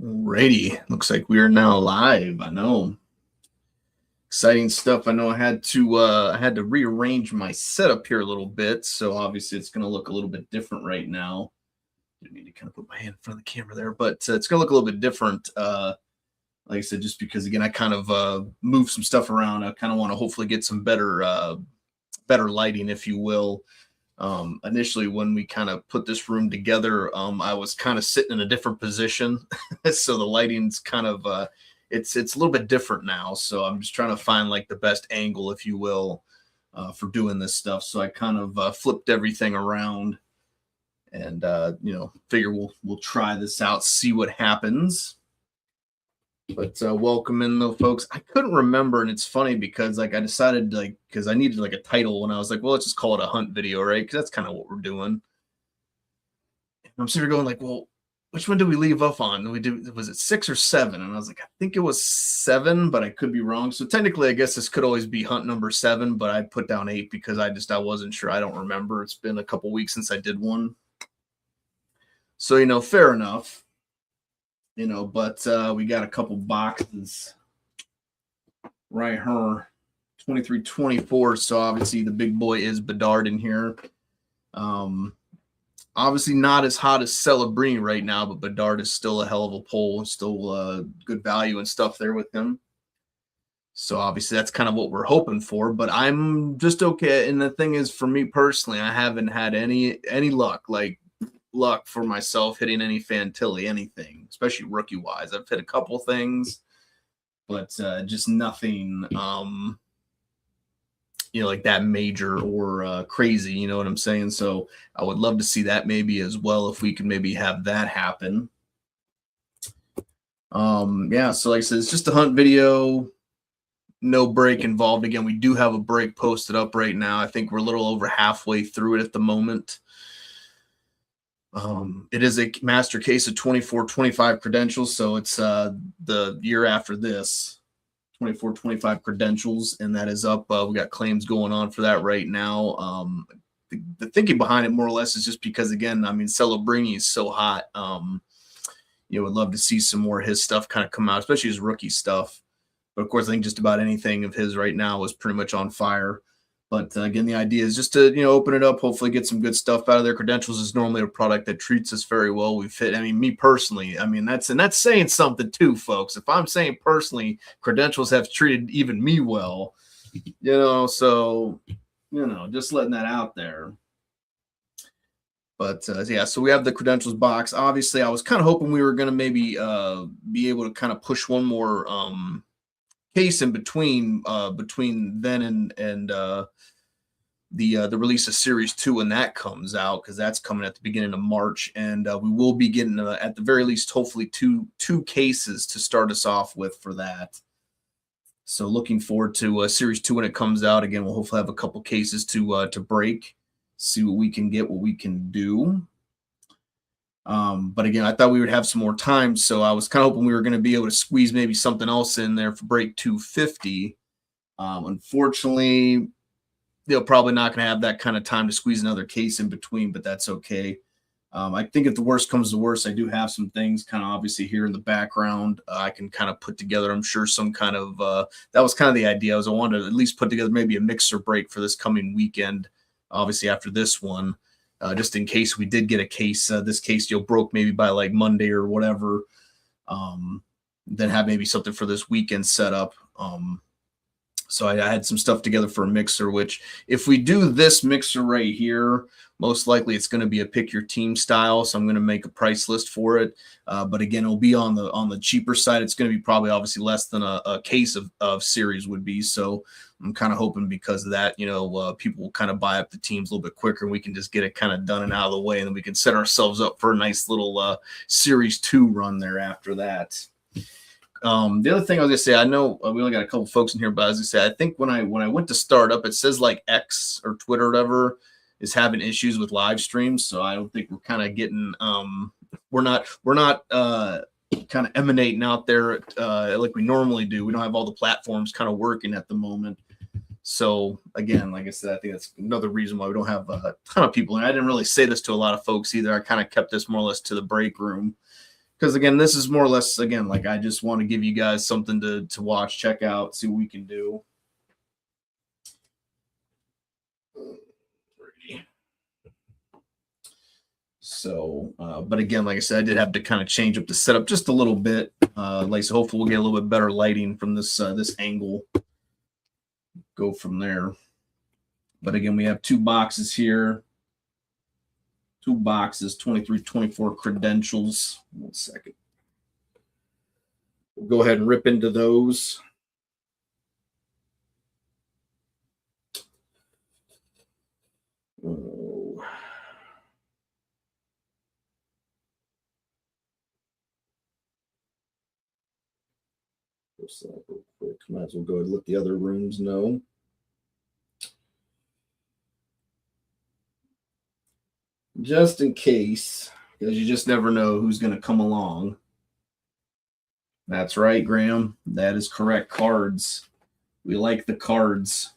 Alrighty, looks like we are now live. I know, exciting stuff. I know I had to rearrange my setup here a little bit, so obviously it's going to look a little bit different right now. I need to kind of put my hand in front of the camera there, but it's going to look a little bit different. Like I said, just because again I kind of moved some stuff around. I kind of want to hopefully get some better lighting, if you will. Initially, when we kind of put this room together, I was kind of sitting in a different position, so the lighting's kind of it's a little bit different now. So I'm just trying to find like the best angle, if you will, for doing this stuff. So I kind of flipped everything around, and figure we'll try this out, see what happens. But welcome in though, folks. I couldn't remember, and it's funny because like I decided because I needed like a title, and I was like, well, let's just call it a hunt video, right? Because that's kind of what we're doing. And I'm sitting here going like, well, which one did we leave off on? Was it 6 or 7? And I was like, I think it was 7, but I could be wrong. So technically, I guess this could always be hunt number 7, but I put down 8 because I wasn't sure. I don't remember. It's been a couple weeks since I did one. So fair enough. But we got a couple boxes right here, 23-24. So obviously the big boy is Bedard in here. Obviously not as hot as Celebrini right now, but Bedard is still a hell of a pull, still good value and stuff there with him. So obviously that's kind of what we're hoping for, but I'm just okay. And the thing is, for me personally, I haven't had any luck for myself hitting any Fantilli, anything, especially rookie wise. I've hit a couple things, but just nothing like that major or crazy, you know what I'm saying? So I would love to see that maybe as well, if we could maybe have that happen. Yeah, so like I said, it's just a hunt video, no break involved. Again, we do have a break posted up right now. I think we're a little over halfway through it at the moment. It is a master case of 24-25 credentials, so it's the year after this, 24-25 credentials, and that is up. We got claims going on for that right now. The thinking behind it, more or less, is just because, again, I mean, Celebrini is so hot. Would love to see some more of his stuff kind of come out, especially his rookie stuff. But of course, I think just about anything of his right now is pretty much on fire. But again, the idea is just to open it up, hopefully get some good stuff out of there. Credentials is normally a product that treats us very well. We fit. I mean, me personally, I mean that's saying something too, folks. If I'm saying personally, Credentials have treated even me well, So just letting that out there. But yeah, so we have the Credentials box. Obviously, I was kind of hoping we were going to maybe be able to kind of push one more case in between then and the release of Series 2 when that comes out, because that's coming at the beginning of March, and we will be getting at the very least hopefully two cases to start us off with for that. So looking forward to Series 2 when it comes out. Again, we'll hopefully have a couple cases to break, see what we can get, what we can do. But again, I thought we would have some more time, so I was kind of hoping we were going to be able to squeeze maybe something else in there for break 250. Unfortunately, they're probably not going to have that kind of time to squeeze another case in between, but that's okay. I think if the worst comes to worst, I do have some things kind of obviously here in the background. I can kind of put together, I'm sure, some kind of that was kind of the idea. I wanted to at least put together maybe a mixer break for this coming weekend, obviously after this one. Just in case we did get a case, this case broke maybe by like Monday or whatever, then have maybe something for this weekend set up. So I had some stuff together for a mixer, which if we do this mixer right here, most likely it's going to be a pick your team style. So I'm going to make a price list for it. But again, it'll be on the cheaper side. It's going to be probably obviously less than a case of series would be. So I'm kind of hoping because of that, people will kind of buy up the teams a little bit quicker, and we can just get it kind of done and out of the way. And then we can set ourselves up for a nice little Series 2 run there after that. The other thing I was gonna say, I know we only got a couple folks in here, but I was gonna say, I think when I went to start up, it says like X or Twitter or whatever is having issues with live streams. So I don't think we're kind of getting we're not kind of emanating out there like we normally do. We don't have all the platforms kind of working at the moment. So again, like I said, I think that's another reason why we don't have a ton of people. And I didn't really say this to a lot of folks either. I kind of kept this more or less to the break room. because again, this is more or less, again, like I just want to give you guys something to watch, check out, see what we can do. So, but again, like I said, I did have to kind of change up the setup just a little bit. Like, so hopefully we'll get a little bit better lighting from this this angle. Go from there. But again, we have 2 boxes here. 2 boxes, 23, 24 credentials. 1 second. We'll go ahead and rip into those. Oh. Real quick. Might as well go ahead and let the other rooms know. Just in case, because you just never know who's going to come along. That's right, Graham. That is correct. Cards. We like the cards.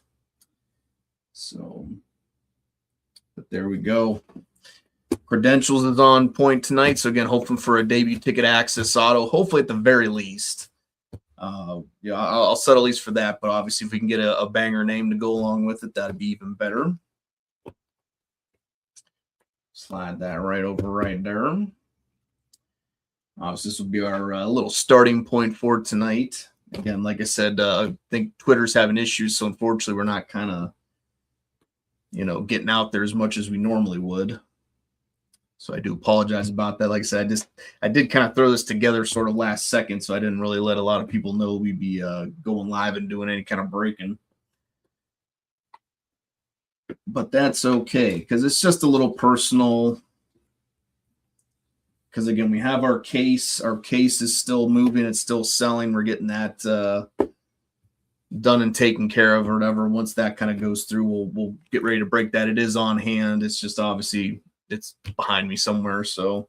So, but there we go. Credentials is on point tonight. So again, hoping for a debut ticket access auto. Hopefully at the very least. Yeah, I'll settle at least for that. But obviously, if we can get a banger name to go along with it, that'd be even better. Slide that right over right there. So this will be our little starting point for tonight. Again, like I said, I think Twitter's having issues, so unfortunately we're not kind of, getting out there as much as we normally would. So I do apologize about that. Like I said, I did kind of throw this together sort of last second, so I didn't really let a lot of people know we'd be going live and doing any kind of breaking. But that's okay, because it's just a little personal. Because again, we have our case. Our case is still moving. It's still selling. We're getting that done and taken care of or whatever. Once that kind of goes through, we'll get ready to break that. It is on hand. It's just obviously it's behind me somewhere. So,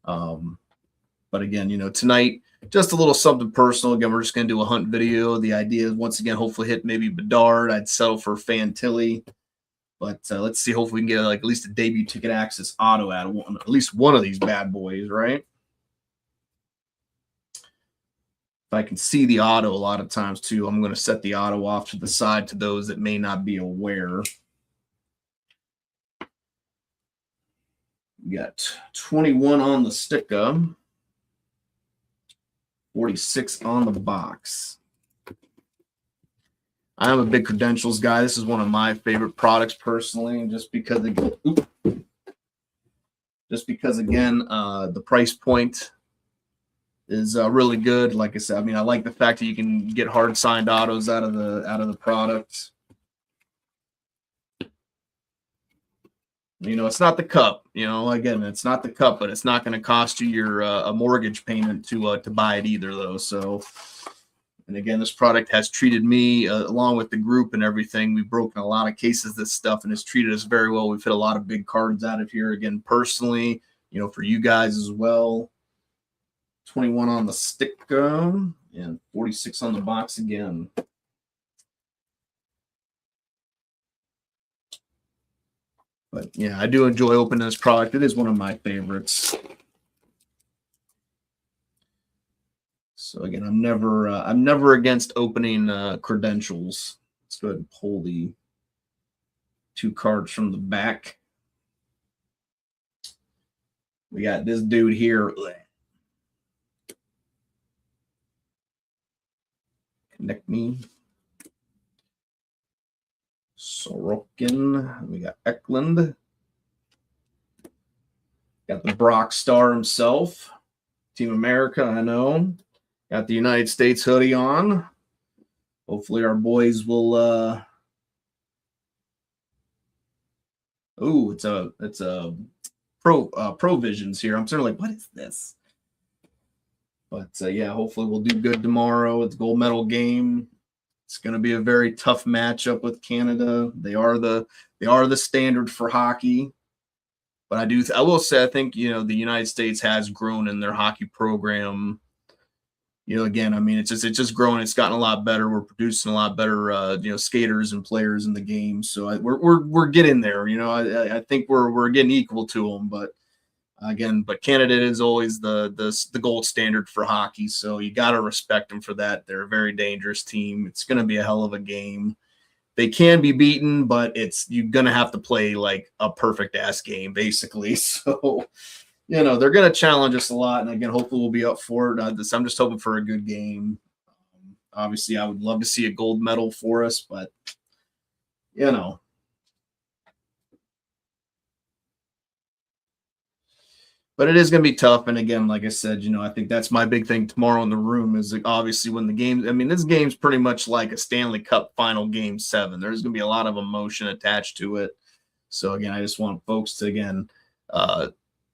but again, tonight, just a little something personal. Again, we're just going to do a hunt video. The idea is, once again, hopefully hit maybe Bedard. I'd settle for Fantilli. But let's see. Hopefully, we can get at least a debut ticket access auto out of at least one of these bad boys, right? If I can see the auto a lot of times too, I'm going to set the auto off to the side to those that may not be aware. We got 21 on the sticker, 46 on the box. I am a big credentials guy. This is one of my favorite products personally, just because again, the price point is really good. Like I said, I mean, I like the fact that you can get hard signed autos out of the product. It's not the cup. Again, it's not the cup, but it's not going to cost you your a mortgage payment to buy it either, though. So. And again, this product has treated me along with the group and everything. We've broken a lot of cases of this stuff, and it's treated us very well. We've hit a lot of big cards out of here. Again, personally, for you guys as well. 21 on the sticker and 46 on the box again. But yeah, I do enjoy opening this product. It is one of my favorites. So again, I'm never against opening credentials. Let's go ahead and pull the 2 cards from the back. We got this dude here. Connect me. Sorokin. We got Eklund. Got the Brock Star himself. Team America, I know. Got the United States hoodie on. Hopefully our boys will it's a Provisions here. I'm sort of like, what is this? But yeah, hopefully we'll do good tomorrow. It's a gold medal game. It's going to be a very tough matchup with Canada. They are the standard for hockey. But I will say, I think, the United States has grown in their hockey program. Again, I mean, it's just growing. It's gotten a lot better. We're producing a lot better, skaters and players in the game. So we're getting there. I think we're getting equal to them. But Again, but Canada is always the gold standard for hockey, so you got to respect them for that. They're a very dangerous team. It's going to be a hell of a game. They can be beaten, but you're going to have to play like a perfect ass game, basically. So, they're going to challenge us a lot, and again, hopefully we'll be up for it. I'm just hoping for a good game. Obviously, I would love to see a gold medal for us, but But it is going to be tough. And again, like I said, I think that's my big thing tomorrow in the room is obviously when the game, I mean, this game's pretty much like a Stanley Cup final game 7. There's going to be a lot of emotion attached to it. So again, I just want folks to, again,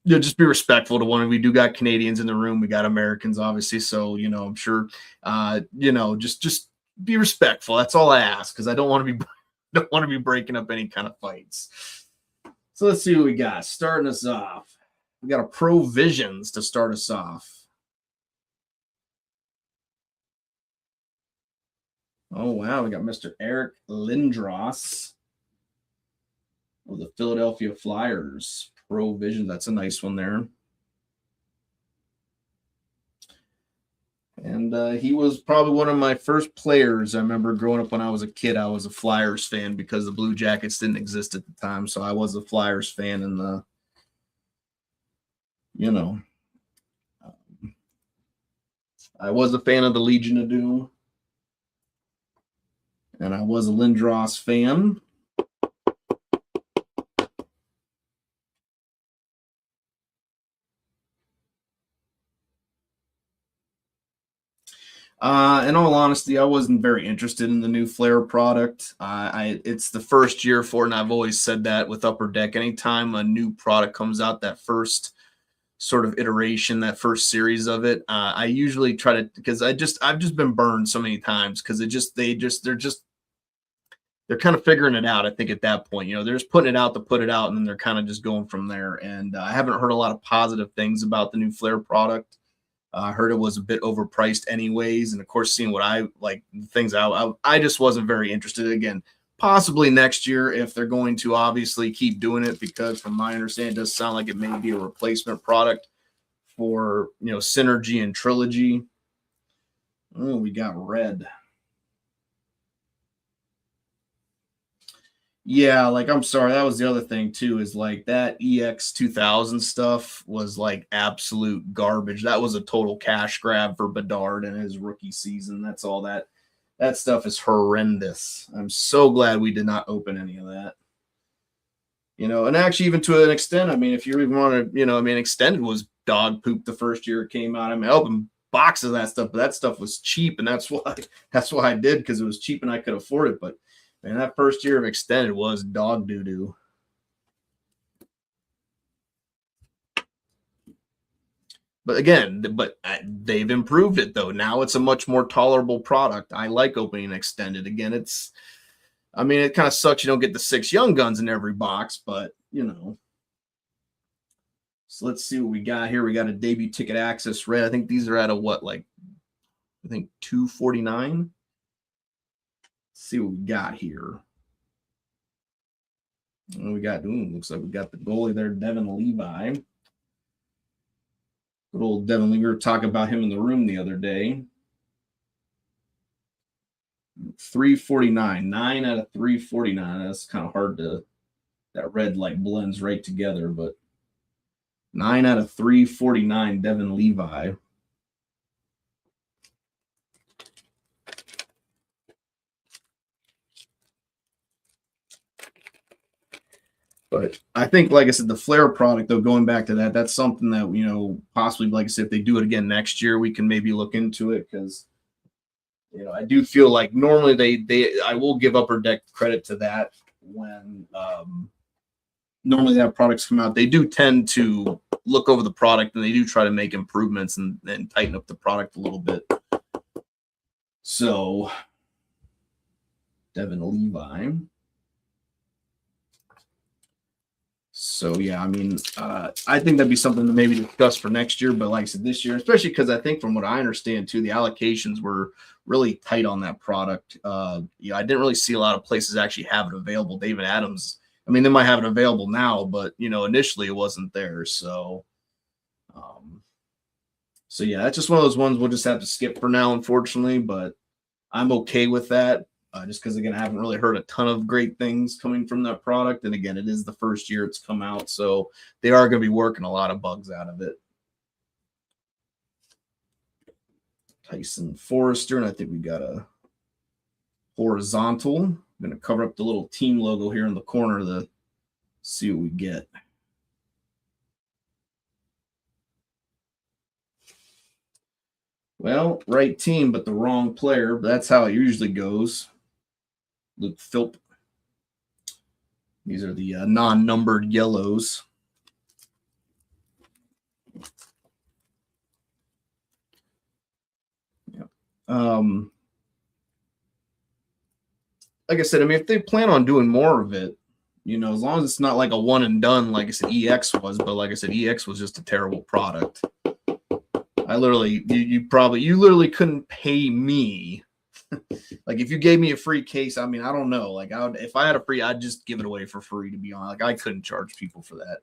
just be respectful to one. We do got Canadians in the room. We got Americans, obviously. So, I'm sure, just be respectful. That's all I ask, because I don't want to be breaking up any kind of fights. So let's see what we got. Starting us off. We got a Provisions to start us off. Oh, wow. We got Mr. Eric Lindros of the Philadelphia Flyers. Provisions. That's a nice one there. And he was probably one of my first players. I remember growing up when I was a kid, I was a Flyers fan because the Blue Jackets didn't exist at the time. So I was a Flyers fan in the I was a fan of the Legion of Doom, and I was a Lindros fan. In all honesty, I wasn't very interested in the new Flair product. It's the first year for it, and I've always said that with Upper Deck. Anytime a new product comes out, that first sort of iteration, that first series of it, I usually try to, because I've just been burned so many times, because they're kind of figuring it out. I think at that point, they're just putting it out to put it out, and then they're kind of just going from there. And I haven't heard a lot of positive things about the new Flair product. I heard it was a bit overpriced anyways, and of course, seeing what I like, things I just wasn't very interested. Again, possibly next year if they're going to obviously keep doing it, because from my understanding, it does sound like it may be a replacement product for Synergy and Trilogy. Oh, we got red. Yeah, like, I'm sorry, that was the other thing too, is like that EX 2000 stuff was like absolute garbage. That was a total cash grab for Bedard in his rookie season. That's all that stuff is horrendous. I'm so glad we did not open any of that. And actually, even to an extent, I mean, if you even want to, Extended was dog poop the first year it came out. I mean, I opened boxes of that stuff, but that stuff was cheap, and that's why I did, because it was cheap and I could afford it. But man, that first year of Extended was dog doo-doo. But again, they've improved it, though. Now it's a much more tolerable product. I like opening Extended. Again, it kind of sucks you don't get the 6 Young Guns in every box, but, So let's see what we got here. We got a debut ticket access red. I think these are at a what, like, I think $249. See what we got here. And we got, looks like we got the goalie there, Devin Levi. Good old Devin Levi. We were talking about him in the room the other day. 349, 9 out of 349. That's kind of hard to, that red like blends right together, but 9 out of 349, Devin Levi. But I think, like I said, the Flair product, though, going back to that, that's something that, possibly, like I said, if they do it again next year, we can maybe look into it, because, I do feel like normally I will give Upper Deck credit to that when normally they have products come out. They do tend to look over the product, and they do try to make improvements and tighten up the product a little bit. So, Devin Levi. So, yeah, I think that'd be something to maybe discuss for next year. But like I said, this year, especially because I think from what I understand, too, the allocations were really tight on that product. I didn't really see a lot of places actually have it available. David Adams, they might have it available now, but, initially it wasn't there. So, So yeah, that's just one of those ones we'll just have to skip for now, unfortunately. But I'm okay with that, just because again, I haven't really heard a ton of great things coming from that product, and again, it is the first year it's come out, so they are going to be working a lot of bugs out of it. Tyson Forrester, and I think we got a horizontal. I'm going to cover up the little team logo here in the corner to see what we get. Well, right team, but the wrong player. That's how it usually goes. Luke Philp. These are the non-numbered yellows. Yeah. Like I said, I mean, if they plan on doing more of it, you know, as long as it's not like a one and done, like I said, EX was, but like I said, EX was just a terrible product. I literally, you literally couldn't pay me. Like if you gave me a free case, I mean, I don't know. Like if I had a free, I'd just give it away for free, to be honest. Like I couldn't charge people for that.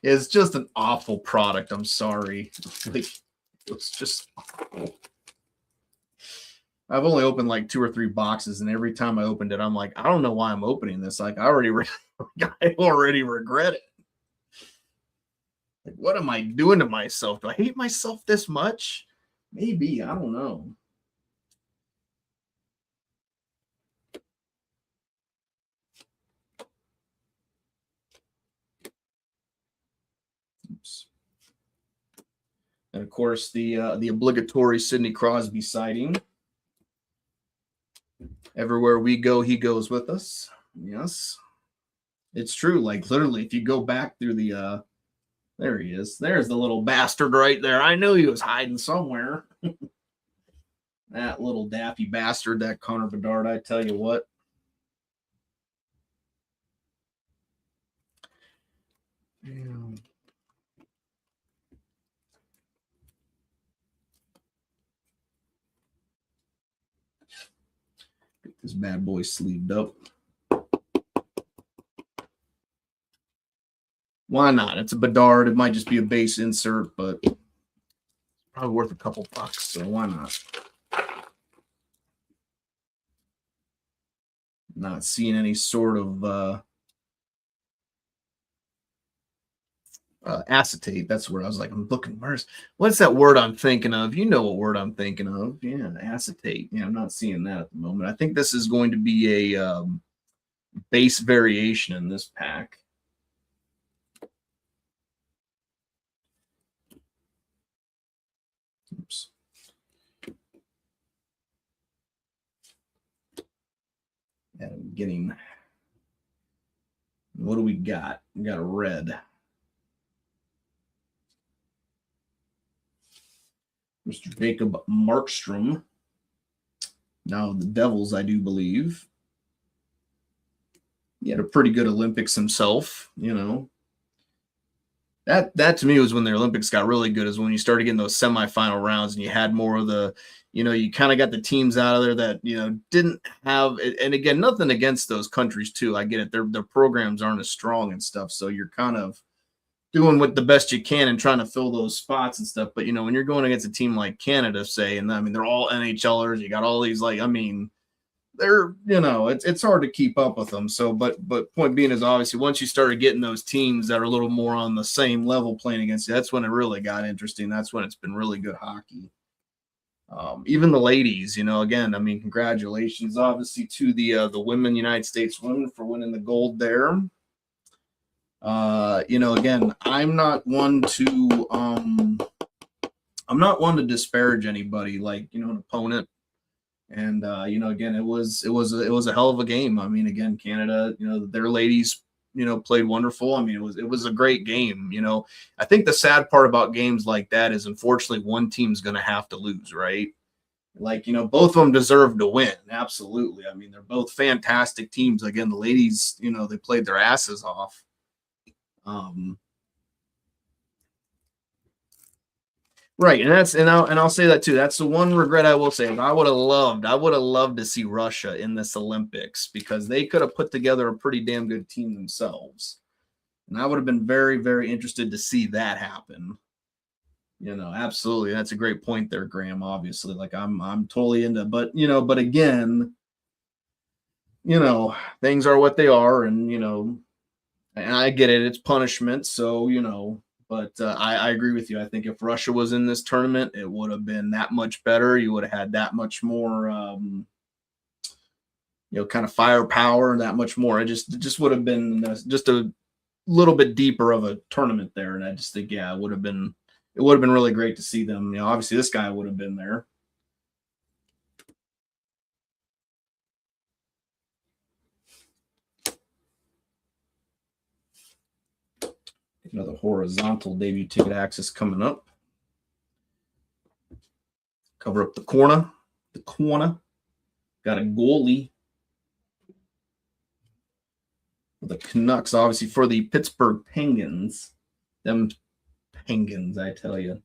It's just an awful product. I'm sorry. Like it's just awful. I've only opened like 2 or 3 boxes, and every time I opened it, I'm like, I don't know why I'm opening this. Like I already regret it. Like, what am I doing to myself? Do I hate myself this much? Maybe. I don't know. Oops. And of course, the obligatory Sidney Crosby sighting. Everywhere we go, he goes with us. Yes, it's true. Like literally, if you go back through the there he is. There's the little bastard right there. I knew he was hiding somewhere. That little daffy bastard, that Connor Bedard. I tell you what. Yeah. Get this bad boy sleeved up. Why not? It's a Bedard. It might just be a base insert, but probably worth a couple bucks. So why not? Not seeing any sort of acetate. That's where I was like, I'm looking. What's that word I'm thinking of? You know what word I'm thinking of? Yeah, acetate. Yeah, I'm not seeing that at the moment. I think this is going to be a base variation in this pack. Oops. And I'm getting. What do we got? We got a red. Mr. Jacob Markstrom. Now the Devils, I do believe. He had a pretty good Olympics himself, you know. That to me was when the Olympics got really good, is when you started getting those semifinal rounds and you had more of the, you know, you kind of got the teams out of there that, you know, didn't have, and again, nothing against those countries too. I get it. Their programs aren't as strong and stuff. So you're kind of doing what the best you can and trying to fill those spots and stuff. But, you know, when you're going against a team like Canada, say, and I mean, they're all NHLers, you got all these, like, I mean, they're, you know, it's hard to keep up with them. So, but point being is obviously once you started getting those teams that are a little more on the same level playing against you, that's when it really got interesting. That's when it's been really good hockey. Even the ladies, you know, again, I mean, congratulations, obviously, to the women, United States women, for winning the gold there. You know, again, I'm not one to disparage anybody, like, you know, an opponent. And you know, again, it was a hell of a game. I mean, again, Canada, you know, their ladies, you know, played wonderful. I mean, it was a great game. You know, I think the sad part about games like that is, unfortunately, one team's going to have to lose, right? Like, you know, both of them deserve to win. Absolutely. I mean, they're both fantastic teams. Again, the ladies, you know, they played their asses off. Right, and I'll say that too. That's the one regret I will say. I would have loved to see Russia in this Olympics, because they could have put together a pretty damn good team themselves, and I would have been very, very interested to see that happen. Absolutely. That's a great point there, Graham. Obviously, like I'm totally into, but but again, things are what they are, and and I get it. It's punishment, so But I agree with you. I think if Russia was in this tournament, it would have been that much better. You would have had that much more, kind of firepower, and that much more. It just would have been just a little bit deeper of a tournament there. And I just think, yeah, it would have been really great to see them. Obviously this guy would have been there. Another horizontal debut ticket access coming up. Cover up the corner. The corner. Got a goalie for the Canucks, obviously for the Pittsburgh Penguins. Them Penguins, I tell you.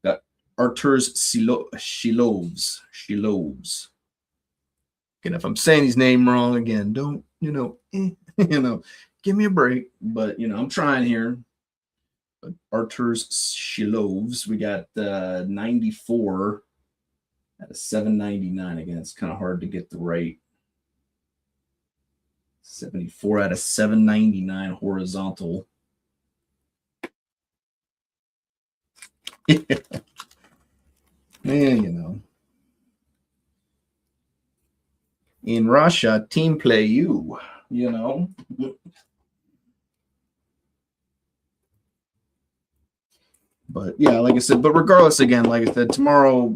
Got Arturs Shilovs. Again, if I'm saying his name wrong, again, don't, give me a break. But, I'm trying here. Arturs Shilovs. We got 94 at a 799. Again, it's kind of hard to get the right. 74 out of 799 horizontal. Man, in Russia, team play you. But yeah, like I said, but regardless, again, like I said, tomorrow,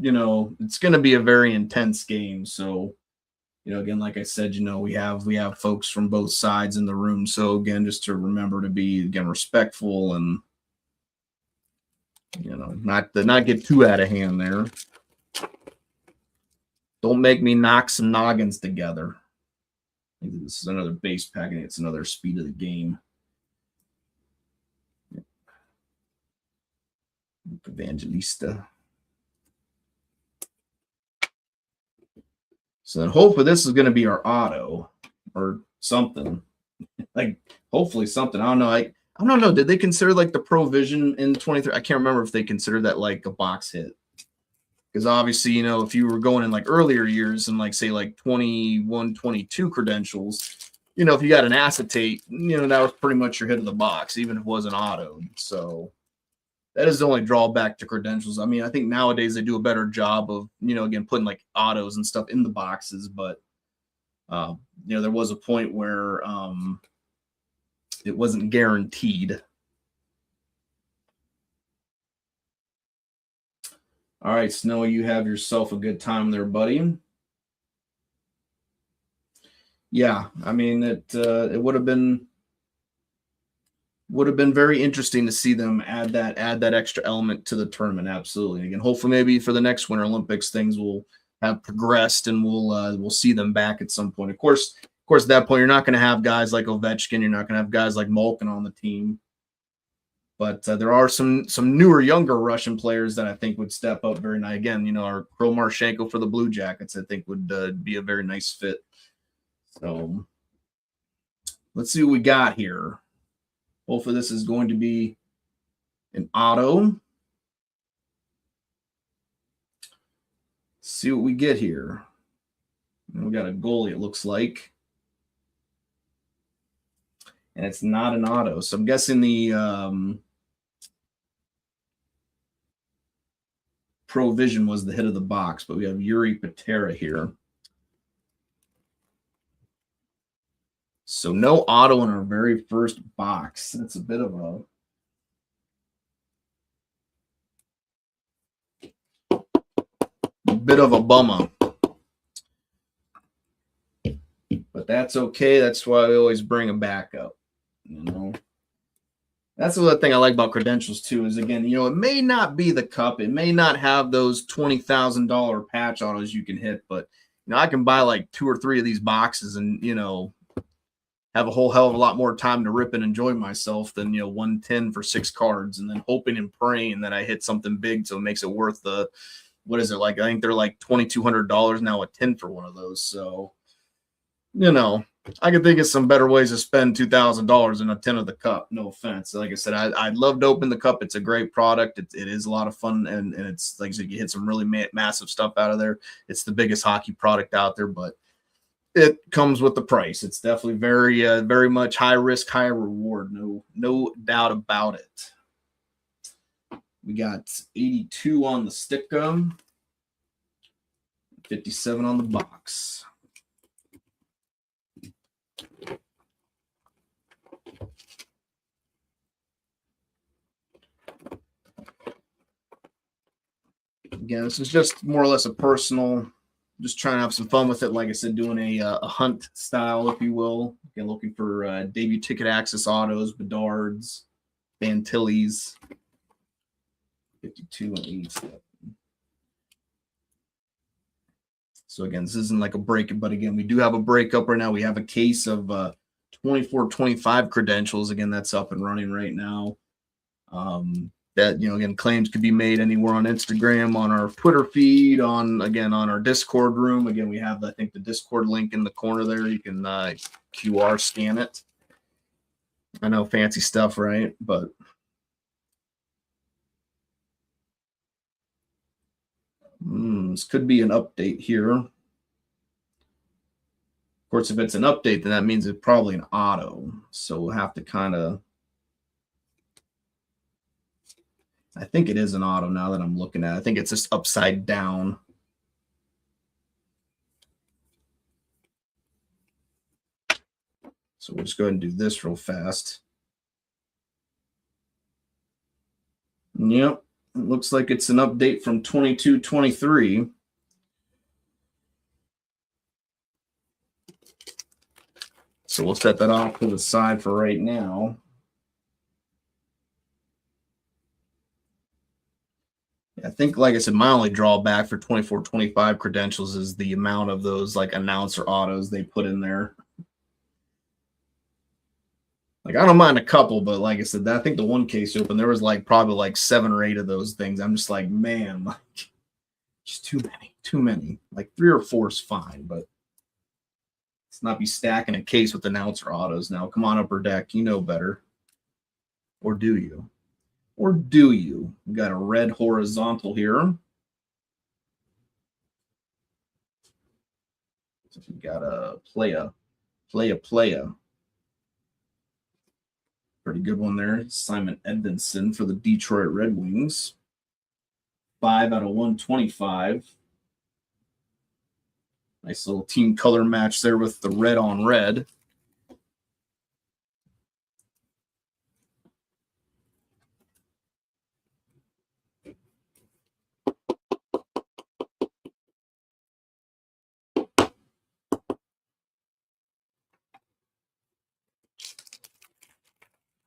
it's going to be a very intense game. So, again, like I said, we have folks from both sides in the room. So again, just to remember to be again respectful and not get too out of hand there. Don't make me knock some noggins together. I think this is another base pack, and it's another speed of the game. Evangelista. So then hopefully this is going to be our auto or something. Like hopefully something. I don't know. I don't know. Did they consider like the Provision in 23? I can't remember if they considered that like a box hit. Because obviously, if you were going in like earlier years and like say like 21, 22 credentials, if you got an acetate, that was pretty much your hit of the box, even if it wasn't autoed. So that is the only drawback to credentials. I mean, I think nowadays they do a better job of, again, putting like autos and stuff in the boxes. But, there was a point where it wasn't guaranteed. All right, Snowy, you have yourself a good time there, buddy. Yeah, I mean, it would have been very interesting to see them add that extra element to the tournament. Absolutely. Again, hopefully maybe for the next Winter Olympics things will have progressed and we'll see them back at some point. Of course, at that point you're not going to have guys like Ovechkin, you're not going to have guys like Malkin on the team. But there are some newer, younger Russian players that I think would step up very nice. Again, our Kirill Marchenko for the Blue Jackets, I think would be a very nice fit. So let's see what we got here. Hopefully this is going to be an auto. Let's see what we get here. And we got a goalie, it looks like. And it's not an auto. So I'm guessing the Provision was the hit of the box, but we have Yuri Patera here. So no auto in our very first box. That's a bit of a bummer. But that's okay. That's why we always bring them back up. That's the other thing I like about credentials too, is again, it may not be the cup, it may not have those $20,000 patch autos you can hit, but I can buy like 2 or 3 of these boxes and have a whole hell of a lot more time to rip and enjoy myself than 110 for 6 cards, and then hoping and praying that I hit something big so it makes it worth the, what is it, like I think they're like $2,200 now a 10 for one of those. So I can think of some better ways to spend $2,000 in a 10 of the cup. No offense. Like I said, I'd love to open the cup. It's a great product. It is a lot of fun, and it's like I said, you hit some really massive stuff out of there. It's the biggest hockey product out there, but it comes with the price. It's definitely very much high risk, high reward. No doubt about it. We got 82 on the stick gum, 57 on the box. Again, this is just more or less a personal, just trying to have some fun with it. Like I said, doing a hunt style, if you will. Again, looking for debut ticket access autos, Bedards, Fantillis, 52 and 87. So again, this isn't like a break, but again, we do have a breakup right now. We have a case of 24-25 credentials. Again, that's up and running right now. That, again, claims could be made anywhere on Instagram, on our Twitter feed, on our Discord room. Again, we have, I think, the Discord link in the corner there. You can QR scan it. I know, fancy stuff, right? But this could be an update here. Of course, if it's an update, then that means it's probably an auto. So we'll have to kind of, I think it is an auto now that I'm looking at. I think it's just upside down. So we'll just go ahead and do this real fast. Yep. It looks like it's an update from 22-23. So we'll set that off to the side for right now. I think, like I said, my only drawback for 24-25 credentials is the amount of those like announcer autos they put in there. Like, I don't mind a couple, but like I said, I think the one case open, there was like probably like 7 or 8 of those things. I'm just like, man, like, just too many. Like 3 or 4 is fine, but let's not be stacking a case with announcer autos now. Come on, Upper Deck, you know better. Or do you? Or do you? We got a red horizontal here. So we got a playa. Pretty good one there. Simon Edvinsson for the Detroit Red Wings. 5 out of 125. Nice little team color match there with the red on red.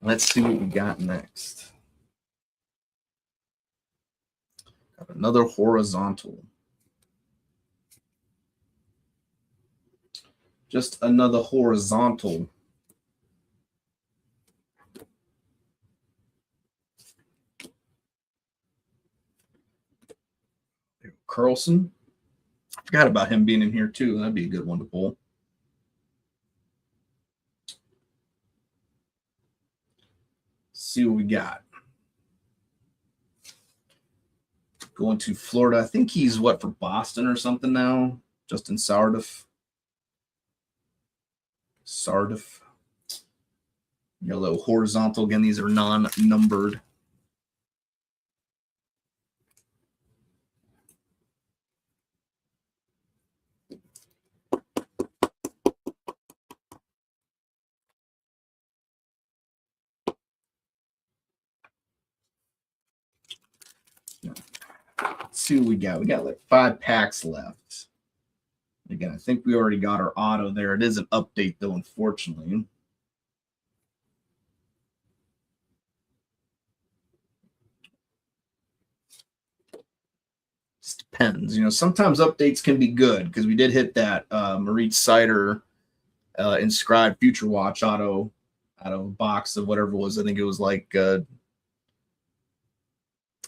Let's see what we got next. Got another horizontal. Just another horizontal. Carlson. I forgot about him being in here too. That'd be a good one to pull. See what we got. Going to Florida. I think he's for Boston or something now. Justin Sardif. Yellow horizontal. Again, these are non-numbered. Let's see what we got. We got like 5 packs left. Again, I think we already got our auto there. It is an update, though, unfortunately. Just depends. Sometimes updates can be good because we did hit that Maurice Sider inscribed Future Watch auto out of a box of whatever it was. I think it was like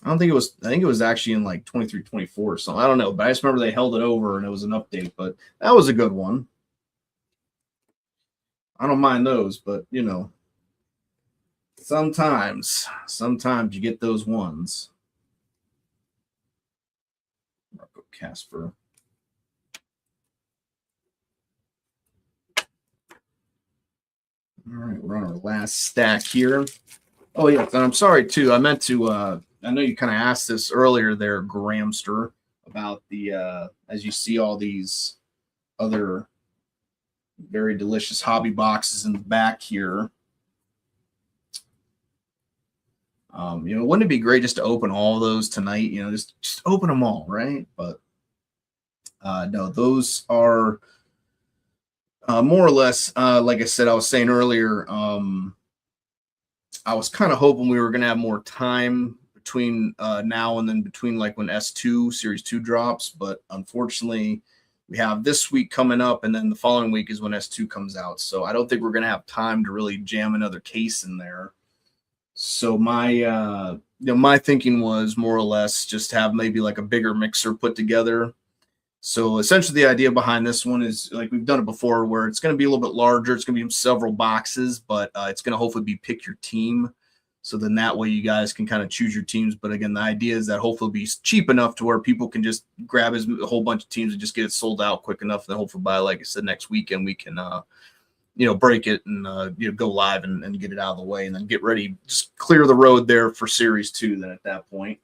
I think it was actually in like 23-24 or something. I don't know, but I just remember they held it over and it was an update, but that was a good one. I don't mind those, but you know, sometimes you get those ones. Marco Casper. All right, we're on our last stack here. Oh yeah, and I'm sorry too. I meant to. I know you kind of asked this earlier there, Gramster, about the as you see all these other very delicious hobby boxes in the back here. You know, wouldn't it be great just to open all those tonight? You know, just open them all, right? But no, those are more or less like I said. I was saying earlier. I was kind of hoping we were going to have more time between now and then between like when S2 Series 2 drops, but unfortunately we have this week coming up and then the following week is when S2 comes out. So I don't think we're going to have time to really jam another case in there. So my thinking was more or less just have maybe like a bigger mixer put together. So essentially the idea behind this one is like we've done it before where it's going to be a little bit larger. It's going to be several boxes, but it's going to hopefully be pick your team. So then that way you guys can kind of choose your teams. But again, the idea is that hopefully it'll be cheap enough to where people can just grab a whole bunch of teams and just get it sold out quick enough. And then hopefully by, like I said, next weekend we can, break it and, go live and get it out of the way and then get ready, just clear the road there for Series 2 then at that point.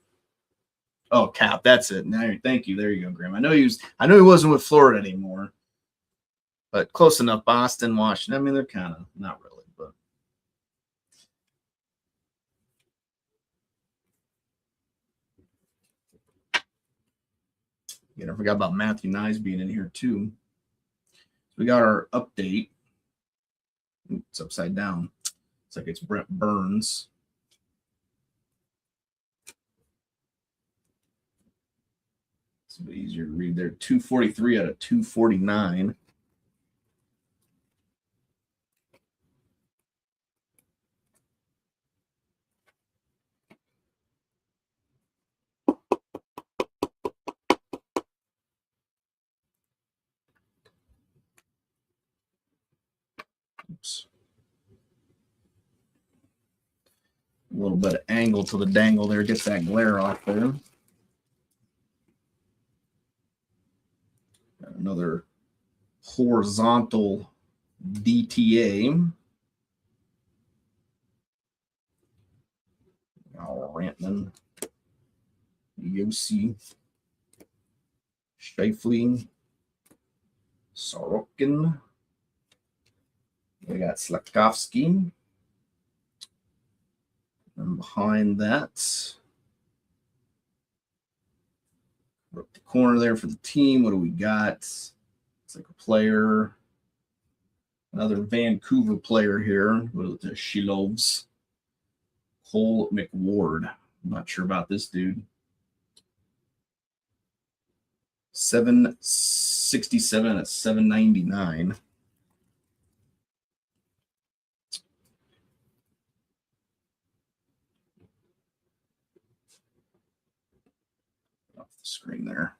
Oh, Cap, that's it. Now, thank you. There you go, Graham. I know he wasn't with Florida anymore, but close enough. Boston, Washington. I mean, they're kind of not really, but I forgot about Matthew Nyes being in here too. So we got our update. It's upside down. It's like it's Brent Burns. It's a bit easier to read there. 243 out of 249. Oops. A little bit of angle to the dangle there. Gets that glare off there. Got another horizontal DTA. Rantman, Yossi, Scheifele, Sorokin. We got Slakowski. And behind that, up the corner there for the team. What do we got? It's like a player, another Vancouver player here. What are the Shilovs? Cole McWard. I'm not sure about this dude. 767 at 799. Off the screen there.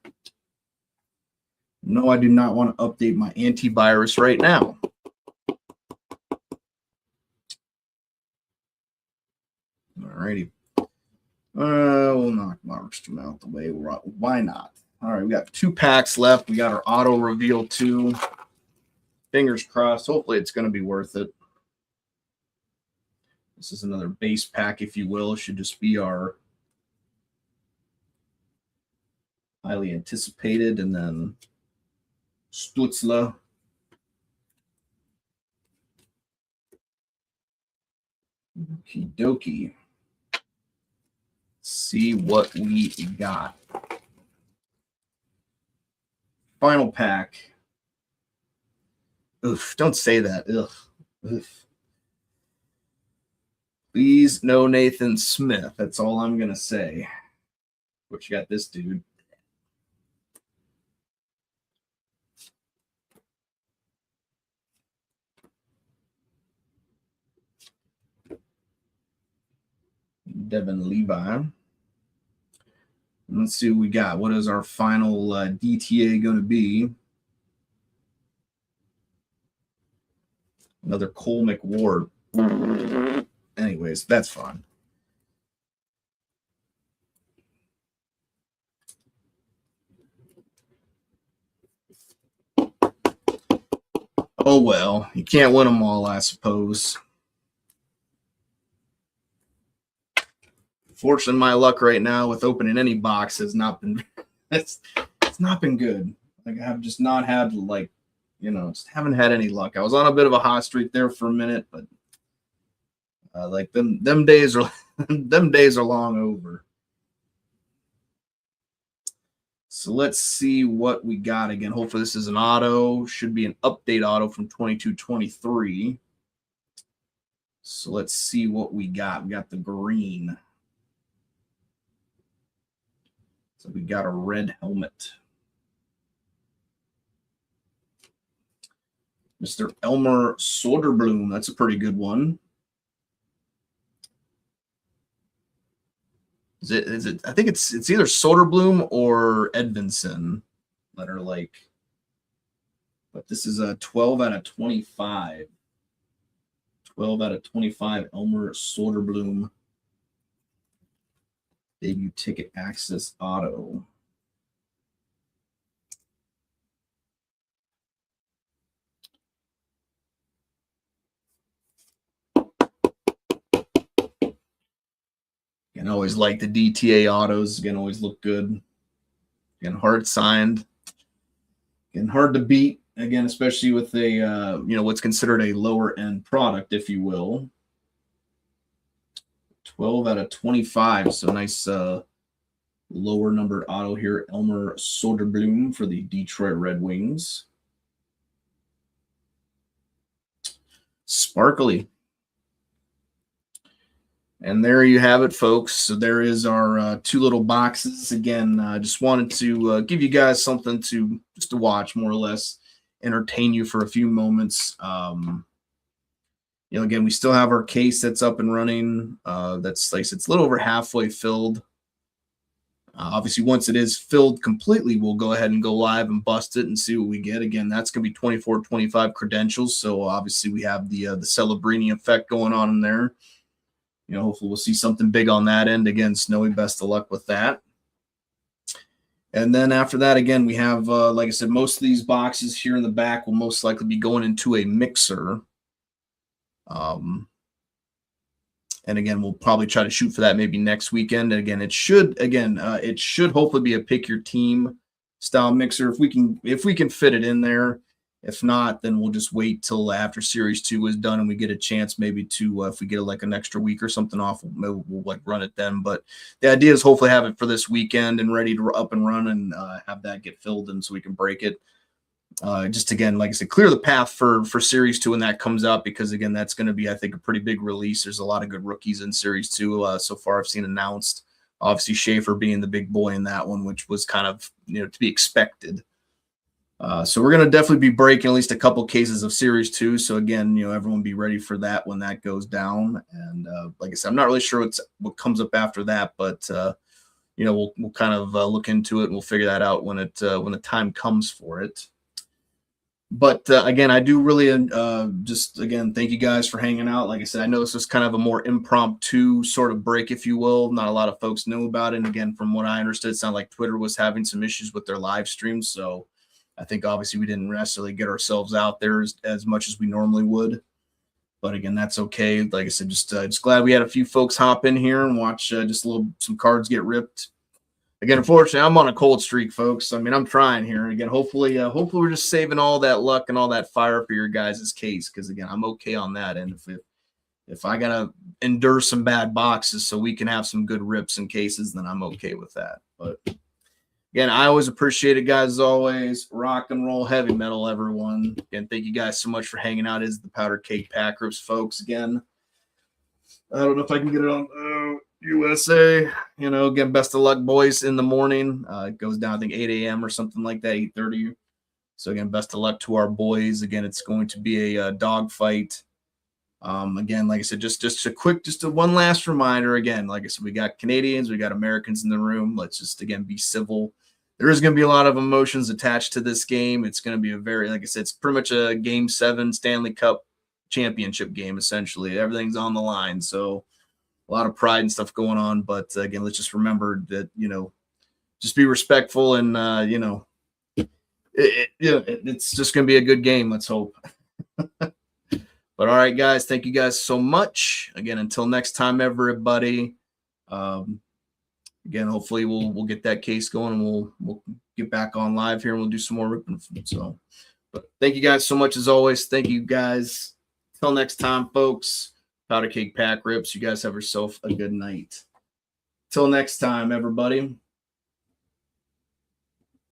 No, I do not want to update my antivirus right now. Alrighty. We'll knock Markstrom out the way. Why not? All right, we got 2 packs left. We got our auto reveal 2. Fingers crossed. Hopefully it's going to be worth it. This is another base pack, if you will. It should just be our highly anticipated. And then Stutzla. Okie dokie. See what we got. Final pack. Oof, don't say that. Ugh. Oof. Please, no Nathan Smith. That's all I'm going to say. What you got this dude? Devin Levi. Let's see what we got. What is our final DTA going to be? Another Cole McWard. Anyways, that's fun. Oh, well, you can't win them all, I suppose. Fortunately, my luck right now with opening any box has not been it's not been good. Like, I have just not had, like, just haven't had any luck. I was on a bit of a hot streak there for a minute, but like them days are them days are long over. So let's see what we got again. Hopefully this is an auto. Should be an update auto from 22-23. So let's see what we got. We got the green. So we got a red helmet. Mr. Elmer Soderblom. That's a pretty good one. Is it? I think it's either Soderblom or Edvinson that are like. But this is a 12 out of 25. 12 out of 25. Elmer Soderblom. Debut ticket access auto. And I always like the DTA autos. Again, always look good. Again, hard signed. Again, hard to beat. Again, especially with a what's considered a lower end product, if you will. 12 out of 25. So nice lower numbered auto here. Elmer Soderblom for the Detroit Red Wings. Sparkly. And there you have it, folks. So there is our two little boxes. Again, I just wanted to give you guys something to watch, more or less, entertain you for a few moments. Again, we still have our case that's up and running. That's, like I said, it's a little over halfway filled. Obviously, once it is filled completely, we'll go ahead and go live and bust it and see what we get. Again, that's going to be 24-25 credentials. So obviously, we have the Celebrini effect going on in there. Hopefully we'll see something big on that end. Again, Snowy, best of luck with that. And then after that, again, we have, like I said, most of these boxes here in the back will most likely be going into a mixer. And again, we'll probably try to shoot for that maybe next weekend. And again, it should hopefully be a pick your team style mixer if we can fit it in there. If not, then we'll just wait till after Series 2 is done and we get a chance maybe to, if we get like an extra week or something off, we'll like run it then. But the idea is hopefully have it for this weekend and ready to up and run and have that get filled in so we can break it. Just again, like I said, clear the path for Series 2 when that comes up, because again, that's going to be, I think, a pretty big release. There's a lot of good rookies in Series 2 so far I've seen announced. Obviously, Schaefer being the big boy in that one, which was kind of to be expected. So we're going to definitely be breaking at least a couple cases of Series 2. So again, everyone be ready for that when that goes down. And like I said, I'm not really sure what comes up after that, but we'll kind of look into it and we'll figure that out when the time comes for it. But again, I do really just again thank you guys for hanging out. Like I said, I know this was kind of a more impromptu sort of break, if you will. Not a lot of folks knew about it. And again, from what I understood, it sounded like Twitter was having some issues with their live stream. So I think obviously we didn't necessarily get ourselves out there as much as we normally would. But again, that's okay. Like I said, just glad we had a few folks hop in here and watch just some cards get ripped. Again, unfortunately, I'm on a cold streak, folks. I mean, I'm trying here. And again, hopefully we're just saving all that luck and all that fire for your guys' case. Because again, I'm okay on that. And if I gotta endure some bad boxes so we can have some good rips and cases, then I'm okay with that. But again, I always appreciate it, guys, as always. Rock and roll heavy metal, everyone. Again, thank you guys so much for hanging out. It is the Powder Keg Pack Rips, folks. Again, I don't know if I can get it on USA. Again, best of luck, boys, in the morning. It goes down, I think, 8 a.m. or something like that, 8:30. So, again, best of luck to our boys. Again, it's going to be a dogfight. Again, like I said, just a one last reminder. Again, like I said, we got Canadians, we got Americans in the room. Let's just, again, be civil. There is going to be a lot of emotions attached to this game. It's going to be like I said, it's pretty much a Game 7 Stanley Cup championship game, essentially. Everything's on the line. So a lot of pride and stuff going on. But again, let's just remember that, just be respectful and, it's just going to be a good game. Let's hope. But all right, guys, thank you guys so much. Again, until next time, everybody. Again, hopefully we'll get that case going and we'll get back on live here and we'll do some more ripping. So, but thank you guys so much as always. Thank you guys. Till next time, folks. Powder Keg Pack Rips. You guys have yourself a good night. Till next time, everybody.